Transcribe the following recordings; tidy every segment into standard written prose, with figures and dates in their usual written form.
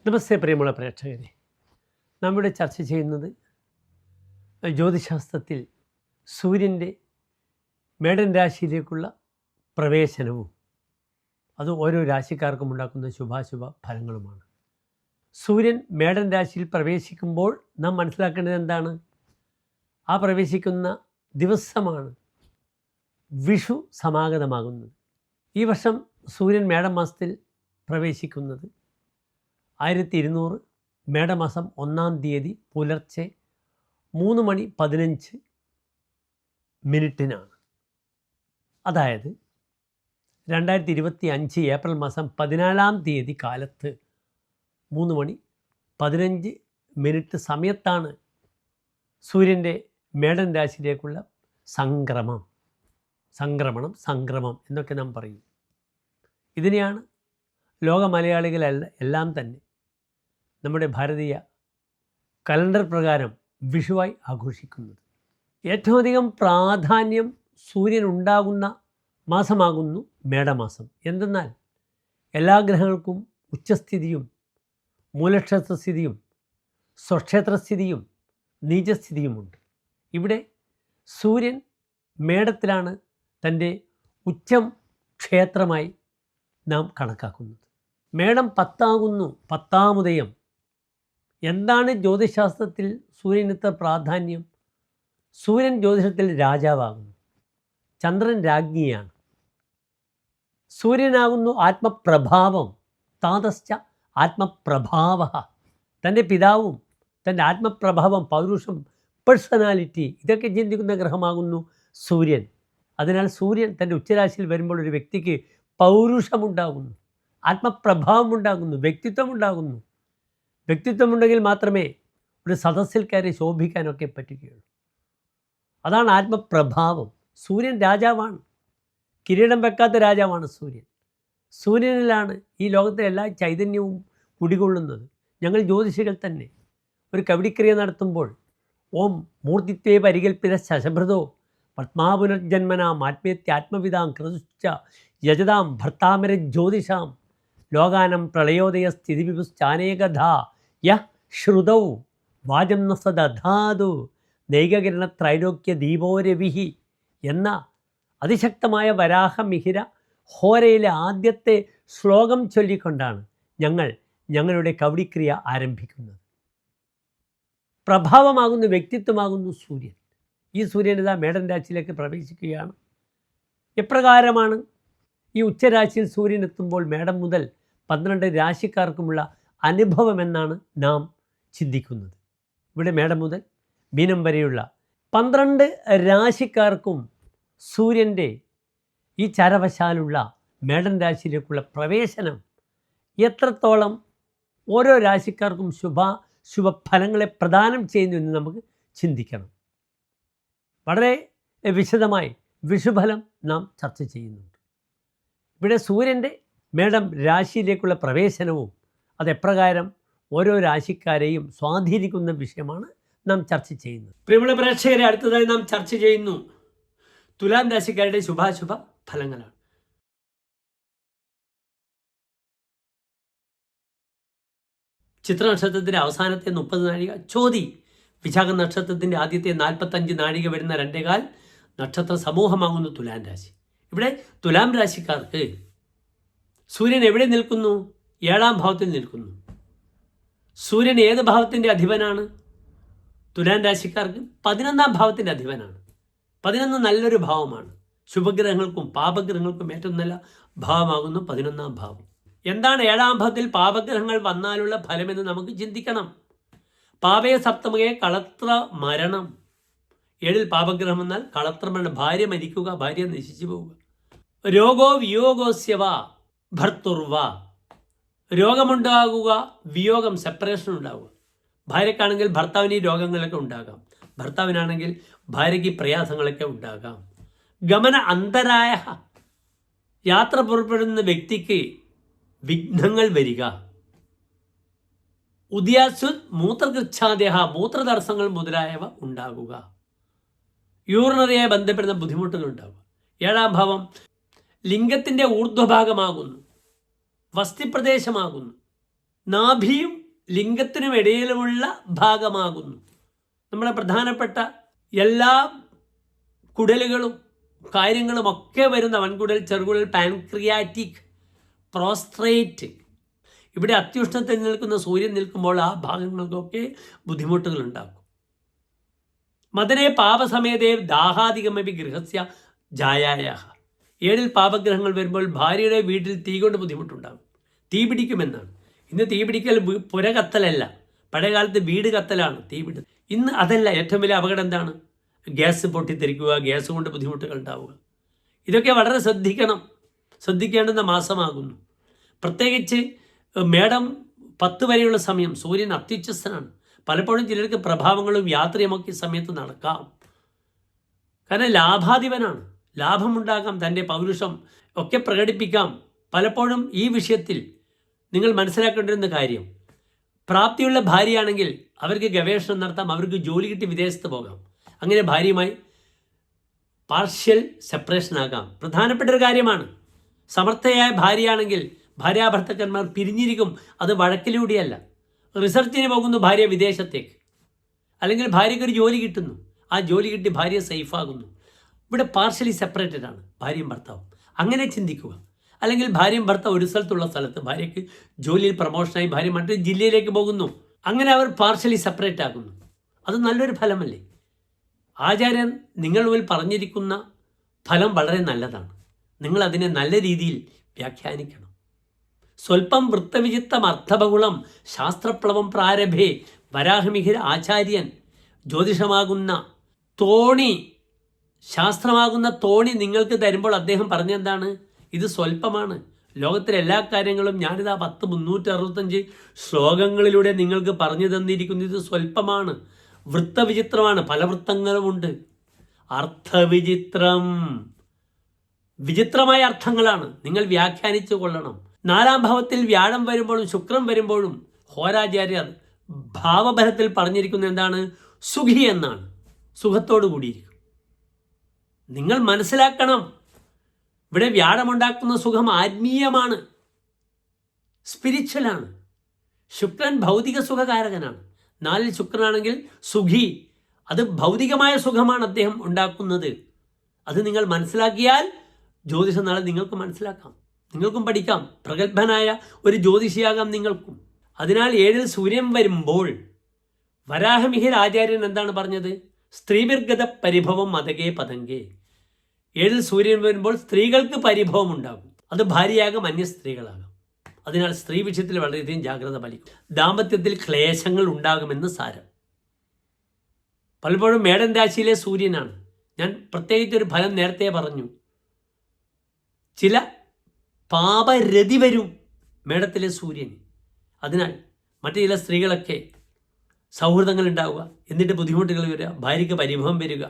നമസ്തേ പ്രിയമുള്ള പ്രേക്ഷകരെ, നമ്മുടെ ചർച്ച ചെയ്യുന്നത് ജ്യോതിശാസ്ത്രത്തിൽ സൂര്യൻ്റെ മേടൻ രാശിയിലേക്കുള്ള പ്രവേശനവും അത് ഓരോ രാശിക്കാർക്കും ഉണ്ടാക്കുന്ന ശുഭാശുഭ ഫലങ്ങളുമാണ്. സൂര്യൻ മേടൻ രാശിയിൽ പ്രവേശിക്കുമ്പോൾ നാം മനസ്സിലാക്കേണ്ടത് എന്താണ്? ആ പ്രവേശിക്കുന്ന ദിവസമാണ് വിഷു സമാഗതമാകുന്നത്. ഈ വർഷം സൂര്യൻ മേടം മാസത്തിൽ പ്രവേശിക്കുന്നത് 1200 മേടമാസം 1-ാം തീയതി പുലർച്ചെ 3:15 അതായത് 2025 ഏപ്രിൽ മാസം 14-ാം തീയതി കാലത്ത് 3:15 സമയത്താണ് സൂര്യൻ്റെ മേടൻ രാശിയിലേക്കുള്ള സംക്രമണം എന്നൊക്കെ നാം പറയും. ഇതിനെയാണ് ലോക മലയാളികളെല്ലാം തന്നെ നമ്മുടെ ഭാരതീയ കലണ്ടർ പ്രകാരം വിഷുവായി ആഘോഷിക്കുന്നത്. ഏറ്റവും അധികം പ്രാധാന്യം സൂര്യൻ ഉണ്ടാകുന്ന മാസമാകുന്നു മേടമാസം. എന്തെന്നാൽ എല്ലാ ഗ്രഹങ്ങൾക്കും ഉച്ചസ്ഥിതിയും മൂലക്ഷേത്രസ്ഥിതിയും സ്വക്ഷേത്രസ്ഥിതിയും നീചസ്ഥിതിയുമുണ്ട്. ഇവിടെ സൂര്യൻ മേടത്തിലാണ് തൻ്റെ ഉച്ചം ക്ഷേത്രമായി നാം കണക്കാക്കുന്നത്. മേടം 10 10-ാമുദയം. എന്താണ് ജ്യോതിശാസ്ത്രത്തിൽ സൂര്യനത്തെ പ്രാധാന്യം? സൂര്യൻ ജ്യോതിഷത്തിൽ രാജാവാകുന്നു, ചന്ദ്രൻ രാജ്ഞിയാണ്. സൂര്യനാകുന്നു ആത്മപ്രഭാവം, താതശ്ച ആത്മപ്രഭാവ. തൻ്റെ പിതാവും തൻ്റെ ആത്മപ്രഭാവം, പൗരുഷം, പേഴ്സണാലിറ്റി ഇതൊക്കെ ചിന്തിക്കുന്ന ഗ്രഹമാകുന്നു സൂര്യൻ. അതിനാൽ സൂര്യൻ തൻ്റെ ഉച്ചരാശിയിൽ വരുമ്പോൾ ഒരു വ്യക്തിക്ക് പൗരുഷമുണ്ടാകുന്നു, ആത്മപ്രഭാവമുണ്ടാകുന്നു, വ്യക്തിത്വമുണ്ടാകുന്നു. വ്യക്തിത്വമുണ്ടെങ്കിൽ മാത്രമേ ഒരു സദസ്സിൽ കയറി ശോഭിക്കാനൊക്കെ പറ്റുകയുള്ളൂ. അതാണ് ആത്മപ്രഭാവം. സൂര്യൻ രാജാവാണ്, കിരീടം വെക്കാത്ത രാജാവാണ് സൂര്യൻ. സൂര്യനിലാണ് ഈ ലോകത്തെ എല്ലാ ചൈതന്യവും കുടികൊള്ളുന്നത്. ഞങ്ങൾ ജ്യോതിഷികൾ തന്നെ ഒരു കവടിക്രിയ നടത്തുമ്പോൾ ഓം മൂർത്തിത്വേ പരികൽപ്പിത ശശഭൃതോ പത്മാപുനർജന്മനാം ആത്മേത്യാത്മവിതാം ക്രതുശ്ച യജതാം ഭർത്താമര ജ്യോതിഷാം ലോകാനം പ്രളയോദയ സ്ഥിതിവിപുശ്ചാനേകഥാ യഃ ശ്രുതൗ വാചം ന സദധാതു നൈകകിരണ ത്രൈലോക്യ ദീപോരവിഹി എന്ന അതിശക്തമായ വരാഹമിഹിര ഹോരയിലെ ആദ്യത്തെ ശ്ലോകം ചൊല്ലിക്കൊണ്ടാണ് ഞങ്ങളുടെ കവടിക്രിയ ആരംഭിക്കുന്നത്. പ്രഭാവമാകുന്ന വ്യക്തിത്വമാകുന്നു സൂര്യൻ. ഈ സൂര്യൻ ഇതാ മേടൻ രാശിയിലേക്ക് പ്രവേശിക്കുകയാണ്. എപ്രകാരമാണ് ഈ ഉച്ചരാശിയിൽ സൂര്യൻ എത്തുമ്പോൾ മേടം മുതൽ 12 രാശിക്കാർക്കുമുള്ള അനുഭവമെന്നാണ് നാം ചിന്തിക്കുന്നത്. ഇവിടെ മേടം മുതൽ മീനം വരെയുള്ള 12 രാശിക്കാർക്കും സൂര്യൻ്റെ ഈ ചരവശാലുള്ള മേടൻ രാശിയിലേക്കുള്ള പ്രവേശനം എത്രത്തോളം ഓരോ രാശിക്കാർക്കും ശുഭഫലങ്ങളെ പ്രദാനം ചെയ്യുന്നു എന്ന് നമുക്ക് ചിന്തിക്കണം. വളരെ വിശദമായി വിഷുഫലം നാം ചർച്ച ചെയ്യുന്നുണ്ട്. ഇവിടെ സൂര്യൻ്റെ മേടം രാശിയിലേക്കുള്ള പ്രവേശനവും അതെപ്രകാരം ഓരോ രാശിക്കാരെയും സ്വാധീനിക്കുന്ന വിഷയമാണ് നാം ചർച്ച ചെയ്യുന്നത്. പ്രിയമുള്ള പ്രേക്ഷകരെ, അടുത്തതായി നാം ചർച്ച ചെയ്യുന്നു തുലാം രാശിക്കാരുടെ ശുഭാശുഭ ഫലങ്ങളാണ്. ചിത്ര നക്ഷത്രത്തിൻ്റെ അവസാനത്തെ 30 നാഴിക, ചോതി വിശാഖ നക്ഷത്രത്തിൻ്റെ ആദ്യത്തെ 45 നാഴിക വരുന്ന 2.25 നക്ഷത്ര സമൂഹമാകുന്നു തുലാം രാശി. ഇവിടെ തുലാം രാശിക്കാർക്ക് സൂര്യൻ എവിടെ നിൽക്കുന്നു? 7-ാം ഭാവത്തിൽ നിൽക്കുന്നു. സൂര്യൻ ഏത് ഭാവത്തിൻ്റെ അധിപനാണ്? തുലാം രാശിക്കാർക്ക് 11-ാം ഭാവത്തിൻ്റെ അധിപനാണ്. 11 നല്ലൊരു ഭാവമാണ്. ശുഭഗ്രഹങ്ങൾക്കും പാപഗ്രഹങ്ങൾക്കും ഏറ്റവും നല്ല ഭാവമാകുന്നു 11-ാം ഭാവം. എന്താണ് 7-ാം ഭാവത്തിൽ പാപഗ്രഹങ്ങൾ വന്നാലുള്ള ഫലമെന്ന് നമുക്ക് ചിന്തിക്കണം. പാപയ സപ്തമയെ കളത്ര മരണം. 7-ൽ പാപഗ്രഹം എന്നാൽ കളത്ര മരണം, ഭാര്യ മരിക്കുക, ഭാര്യ നശിച്ചു പോവുക. രോഗോ വിയോഗോസ്യവ ഭർത്തുർവ. രോഗമുണ്ടാകുക, വിയോഗം, സെപ്പറേഷൻ ഉണ്ടാവുക. ഭാര്യക്കാണെങ്കിൽ ഭർത്താവിന് ഈ രോഗങ്ങളൊക്കെ ഉണ്ടാകാം, ഭർത്താവിനാണെങ്കിൽ ഭാര്യയ്ക്ക് പ്രയാസങ്ങളൊക്കെ ഉണ്ടാകാം. ഗമന അന്തരായ, യാത്ര പുറപ്പെടുന്ന വ്യക്തിക്ക് വിഘ്നങ്ങൾ വരിക. ഉദ്യാസു മൂത്രകൃച്ഛാദേഹ, മൂത്രതടസ്സങ്ങൾ മുതലായവ ഉണ്ടാകുക. യൂറിനറിയായി ബന്ധപ്പെടുന്ന ബുദ്ധിമുട്ടുകൾ ഉണ്ടാകുക. 7-ാം ഭാവം ലിംഗത്തിൻ്റെ ഊർധ്വഭാഗമാകുന്നു, വസ്തിപ്രദേശമാകുന്നു. നാഭിയും ലിംഗത്തിനും ഇടയിലുമുള്ള ഭാഗമാകുന്നു. നമ്മുടെ പ്രധാനപ്പെട്ട എല്ലാ കുടലുകളും കാര്യങ്ങളുമൊക്കെ വരുന്ന വൻകുടൽ, ചെറുകുടൽ, പാൻക്രിയാറ്റിക്, പ്രോസ്ട്രേറ്റ്, ഇവിടെ അത്യുഷ്ണത്തിൽ നിൽക്കുന്ന സൂര്യൻ നിൽക്കുമ്പോൾ ആ ഭാഗങ്ങൾക്കൊക്കെ ബുദ്ധിമുട്ടുകൾ ഉണ്ടാക്കും. മദനെ പാപസമേതേ ദാഹാധികമപി ഗൃഹസ്യ ജായായ. 7 പാപഗ്രഹങ്ങൾ വരുമ്പോൾ ഭാര്യയുടെ വീട്ടിൽ തീ കൊണ്ട് ബുദ്ധിമുട്ടുണ്ടാകും. തീ പിടിക്കുമെന്നാണ്. ഇന്ന് തീ പിടിക്കൽ പുര കത്തലല്ല, പഴയ കാലത്ത് വീട് കത്തലാണ് തീപിടി. ഇന്ന് അതല്ല. ഏറ്റവും വലിയ അപകടം എന്താണ്? ഗ്യാസ് പൊട്ടിത്തെറിക്കുക, ഗ്യാസ് കൊണ്ട് ബുദ്ധിമുട്ടുകൾ ഉണ്ടാവുക. ഇതൊക്കെ വളരെ ശ്രദ്ധിക്കേണ്ടുന്ന മാസമാകുന്നു. പ്രത്യേകിച്ച് മേടം 10 വരെയുള്ള സമയം സൂര്യൻ അത്യുച്ചസ്ഥനാണ്. പലപ്പോഴും ചിലർക്ക് പ്രഭാവങ്ങളും യാത്രയുമൊക്കെ സമയത്ത് നടക്കാം. കാരണം ലാഭാധിപനാണ്, ലാഭമുണ്ടാകാം, തൻ്റെ പൗരുഷം ഒക്കെ പ്രകടിപ്പിക്കാം. പലപ്പോഴും ഈ വിഷയത്തിൽ നിങ്ങൾ മനസ്സിലാക്കേണ്ടിരുന്ന കാര്യം, പ്രാപ്തിയുള്ള ഭാര്യയാണെങ്കിൽ അവർക്ക് ഗവേഷണം നടത്താം, അവർക്ക് ജോലി കിട്ടി വിദേശത്ത് പോകാം. അങ്ങനെ ഭാര്യയുമായി പാർഷ്യൽ സെപ്പറേഷൻ ആകാം. പ്രധാനപ്പെട്ട ഒരു കാര്യമാണ്. സമർത്ഥയായ ഭാര്യയാണെങ്കിൽ ഭാര്യാഭർത്തക്കന്മാർ പിരിഞ്ഞിരിക്കും. അത് വഴക്കിലൂടെയല്ല. റിസർച്ചിന് പോകുന്നു ഭാര്യ വിദേശത്തേക്ക്, അല്ലെങ്കിൽ ഭാര്യയ്ക്ക് ഒരു ജോലി കിട്ടുന്നു, ആ ജോലി കിട്ടി ഭാര്യ സേഫാകുന്നു. ഇവിടെ പാർഷ്യലി സെപ്പറേറ്റഡ് ആണ് ഭാര്യയും ഭർത്താവും. അങ്ങനെ ചിന്തിക്കുക. അല്ലെങ്കിൽ ഭാര്യയും ഭർത്താവ് ഒരു സ്ഥലത്ത് ഭാര്യയ്ക്ക് ജോലിയിൽ പ്രമോഷനായി ഭാര്യ മറ്റൊരു ജില്ലയിലേക്ക് പോകുന്നു. അങ്ങനെ അവർ പാർഷ്യലി സെപ്പറേറ്റ് ആകുന്നു. അത് നല്ലൊരു ഫലമല്ലേ? ആചാര്യൻ നിങ്ങളിൽ പറഞ്ഞിരിക്കുന്ന ഫലം വളരെ നല്ലതാണ്. നിങ്ങൾ അതിനെ നല്ല രീതിയിൽ വ്യാഖ്യാനിക്കണം. സ്വൽപ്പം വൃത്തവിചിത്തം അർത്ഥബഹുളം ശാസ്ത്രപ്ലവം പ്രാരംഭേ വരാഹമിഹിർ ആചാര്യൻ. ജ്യോതിഷമാകുന്ന തോണി, ശാസ്ത്രമാകുന്ന തോണി നിങ്ങൾക്ക് തരുമ്പോൾ അദ്ദേഹം പറഞ്ഞെന്താണ്? ഇത് സ്വൽപ്പമാണ്. ലോകത്തിലെ എല്ലാ കാര്യങ്ങളും ഞാനിതാ 365 ശ്ലോകങ്ങളിലൂടെ നിങ്ങൾക്ക് പറഞ്ഞു തന്നിരിക്കുന്നു. ഇത് സ്വൽപ്പമാണ്, വൃത്തവിചിത്രമാണ്, പല വൃത്തങ്ങളുമുണ്ട്. അർത്ഥവിചിത്രം, വിചിത്രമായ അർത്ഥങ്ങളാണ്. നിങ്ങൾ വ്യാഖ്യാനിച്ചു കൊള്ളണം. 4-ാം ഭാവത്തിൽ വ്യാഴം വരുമ്പോഴും ശുക്രൻ വരുമ്പോഴും ഹോരാചാര്യർ ഭാവബലത്തിൽ പറഞ്ഞിരിക്കുന്നത് എന്താണ്? സുഖി എന്നാണ്. സുഖത്തോടു കൂടിയിരിക്കും. നിങ്ങൾ മനസ്സിലാക്കണം, ഇവിടെ വ്യാഴമുണ്ടാക്കുന്ന സുഖം ആത്മീയമാണ്, സ്പിരിച്വലാണ്. ശുക്രൻ ഭൗതിക സുഖകാരകനാണ്. 4-ൽ ശുക്രനാണെങ്കിൽ സുഖി, അത് ഭൗതികമായ സുഖമാണ് അദ്ദേഹം ഉണ്ടാക്കുന്നത്. അത് നിങ്ങൾ മനസ്സിലാക്കിയാൽ ജ്യോതിഷം നാളെ നിങ്ങൾക്ക് മനസ്സിലാക്കാം, നിങ്ങൾക്കും പഠിക്കാം. പ്രഗത്ഭനായ ഒരു ജ്യോതിഷിയാകാം നിങ്ങൾക്കും. അതിനാൽ 7-ൽ സൂര്യൻ വരുമ്പോൾ വരാഹമിഹിർ ആചാര്യൻ എന്താണ് പറഞ്ഞത്? സ്ത്രീവിർഗത പരിഭവം മതകേ പതങ്കേ. 7-ൽ സൂര്യൻ വരുമ്പോൾ സ്ത്രീകൾക്ക് പരിഭവം ഉണ്ടാകും. അത് ഭാര്യയാകാം, അന്യ സ്ത്രീകളാകാം. അതിനാൽ സ്ത്രീ വിഷയത്തിൽ വളരെയധികം ജാഗ്രത പാലിക്കും. ദാമ്പത്യത്തിൽ ക്ലേശങ്ങൾ ഉണ്ടാകുമെന്ന് സാരം. പലപ്പോഴും മേടൻ രാശിയിലെ സൂര്യനാണ്. ഞാൻ പ്രത്യേകിച്ചൊരു ഫലം നേരത്തെ പറഞ്ഞു. ചില പാപരതി വരും മേടത്തിലെ സൂര്യൻ. അതിനാൽ മറ്റു ചില സ്ത്രീകളൊക്കെ സൗഹൃദങ്ങൾ ഉണ്ടാവുക, എന്നിട്ട് ബുദ്ധിമുട്ടുകൾ വരിക, ഭാര്യയ്ക്ക് പരിഭവം വരിക,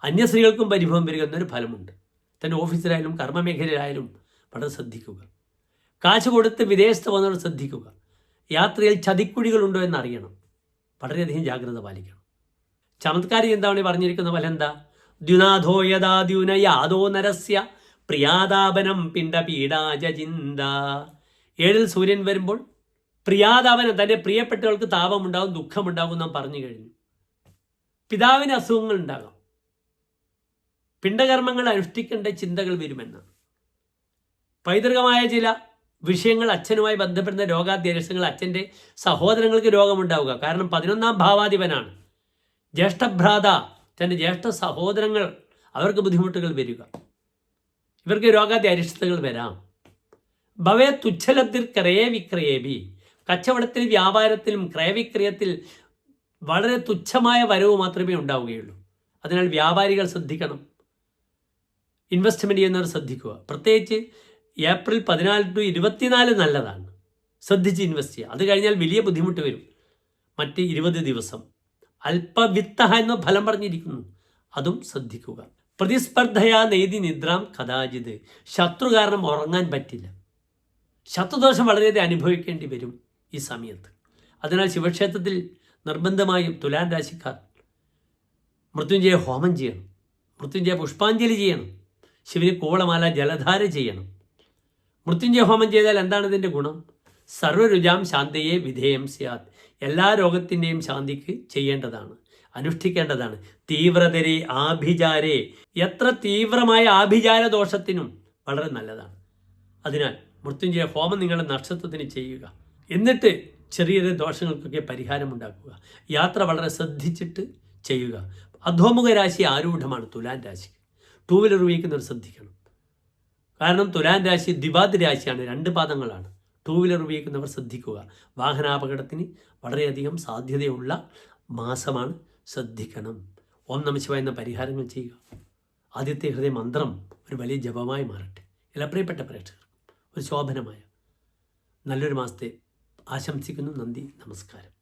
അന്യ സ്ത്രീകൾക്കും പരിഭവം വരിക എന്നൊരു ഫലമുണ്ട്. തൻ്റെ ഓഫീസിലായാലും കർമ്മമേഖലയിലായാലും വളരെ ശ്രദ്ധിക്കുക. കാശ് കൊടുത്ത് വിദേശത്ത് വന്നവർ ശ്രദ്ധിക്കുക. യാത്രയിൽ ചതിക്കുഴികളുണ്ടോ എന്നറിയണം. വളരെയധികം ജാഗ്രത പാലിക്കണം. ചമത്കാരി എന്താണ് പറഞ്ഞിരിക്കുന്ന ഫലം എന്താ? ദ്യുനാഥോ യഥാ ദ്യുന യാദോ നരസ്യ പ്രിയാതാപനം പിണ്ടപീഡാചിന്ത. 7-ൽ സൂര്യൻ വരുമ്പോൾ പ്രിയാതാപനം, തൻ്റെ പ്രിയപ്പെട്ടവൾക്ക് താപമുണ്ടാകും, ദുഃഖമുണ്ടാകും നാം പറഞ്ഞു കഴിഞ്ഞു. പിതാവിന് അസുഖങ്ങൾ ഉണ്ടാകാം, പിണ്ടകർമ്മങ്ങൾ അനുഷ്ഠിക്കേണ്ട ചിന്തകൾ വരുമെന്നാണ്. പൈതൃകമായ ചില വിഷയങ്ങൾ, അച്ഛനുമായി ബന്ധപ്പെടുന്ന രോഗാദ്യരസങ്ങൾ, അച്ഛൻ്റെ സഹോദരങ്ങൾക്ക് രോഗമുണ്ടാവുക. കാരണം 11-ാം ഭാവാധിപനാണ്. ജ്യേഷ്ഠഭ്രാത, തൻ്റെ ജ്യേഷ്ഠ സഹോദരങ്ങൾ, അവർക്ക് ബുദ്ധിമുട്ടുകൾ വരിക, ഇവർക്ക് രോഗാദ്യ അരിഷ്ടതകൾ വരാം. ഭവേ തുച്ഛലബ്ധിർ ക്രയവിക്രയേബി. കച്ചവടത്തിൽ, വ്യാപാരത്തിലും ക്രയവിക്രയത്തിൽ വളരെ തുച്ഛമായ വരവ് മാത്രമേ ഉണ്ടാവുകയുള്ളൂ. അതിനാൽ വ്യാപാരികൾ ശ്രദ്ധിക്കണം. ഇൻവെസ്റ്റ്മെൻറ്റ് ചെയ്യുന്നവർ ശ്രദ്ധിക്കുക. പ്രത്യേകിച്ച് ഏപ്രിൽ 14 to 24 നല്ലതാണ്. ശ്രദ്ധിച്ച് ഇൻവെസ്റ്റ് ചെയ്യുക. അത് കഴിഞ്ഞാൽ വലിയ ബുദ്ധിമുട്ട് വരും. മറ്റ് 20 ദിവസം അല്പവിത്ത എന്ന ഫലം പറഞ്ഞിരിക്കുന്നു, അതും ശ്രദ്ധിക്കുക. പ്രതിസ്പർദ്ധയാ നെയ്തി നിദ്രാം കഥാചിത്. ശത്രു കാരണം ഉറങ്ങാൻ പറ്റില്ല. ശത്രുദോഷം വളരെയധികം അനുഭവിക്കേണ്ടി വരും ഈ സമയത്ത്. അതിനാൽ ശിവക്ഷേത്രത്തിൽ നിർബന്ധമായും തുലാൻ രാശിക്കാർ മൃത്യുഞ്ജയ ഹോമം ചെയ്യണം, മൃത്യുഞ്ജയ പുഷ്പാഞ്ജലി ചെയ്യണം, ശിവന് കൂവളമാല ജലധാര ചെയ്യണം. മൃത്യുഞ്ജയ ഹോമം ചെയ്താൽ എന്താണ് ഇതിൻ്റെ ഗുണം? സർവരുജാം ശാന്തയെ വിധേയം സ്യാത്. എല്ലാ രോഗത്തിൻ്റെയും ശാന്തിക്ക് ചെയ്യേണ്ടതാണ്, അനുഷ്ഠിക്കേണ്ടതാണ്. തീവ്രതരെ ആഭിചാരേ, എത്ര തീവ്രമായ ആഭിചാര ദോഷത്തിനും വളരെ നല്ലതാണ്. അതിനാൽ മൃത്യുഞ്ജയ ഹോമം നിങ്ങളുടെ നക്ഷത്രത്തിന് ചെയ്യുക. എന്നിട്ട് ചെറിയ ചെറിയ ദോഷങ്ങൾക്കൊക്കെ പരിഹാരമുണ്ടാക്കുക. യാത്ര വളരെ ശ്രദ്ധിച്ചിട്ട് ചെയ്യുക. അധോമുഖ രാശി ആരൂഢമാണ് തുലാൻ രാശി. ടൂ വീലർ ഉപയോഗിക്കുന്നവർ ശ്രദ്ധിക്കണം. കാരണം തുലാൻ രാശി ദ്വിപാദ രാശിയാണ്, 2 പാദങ്ങളാണ്. ടൂ വീലർ ഉപയോഗിക്കുന്നവർ ശ്രദ്ധിക്കുക. വാഹനാപകടത്തിന് വളരെയധികം സാധ്യതയുള്ള മാസമാണ്, ശ്രദ്ധിക്കണം. ഓം നമഃ ശിവായ എന്ന പരിഹാരങ്ങൾ ചെയ്യുക. ആദ്യത്തെ ഹൃദയ മന്ത്രം ഒരു വലിയ ജപമായി മാറട്ടെ. എല്ലാ പ്രിയപ്പെട്ട പ്രേക്ഷകർ ഒരു ശോഭനമായ നല്ലൊരു മാസത്തെ ആശംസിക്കുന്നു. നന്ദി, നമസ്കാരം.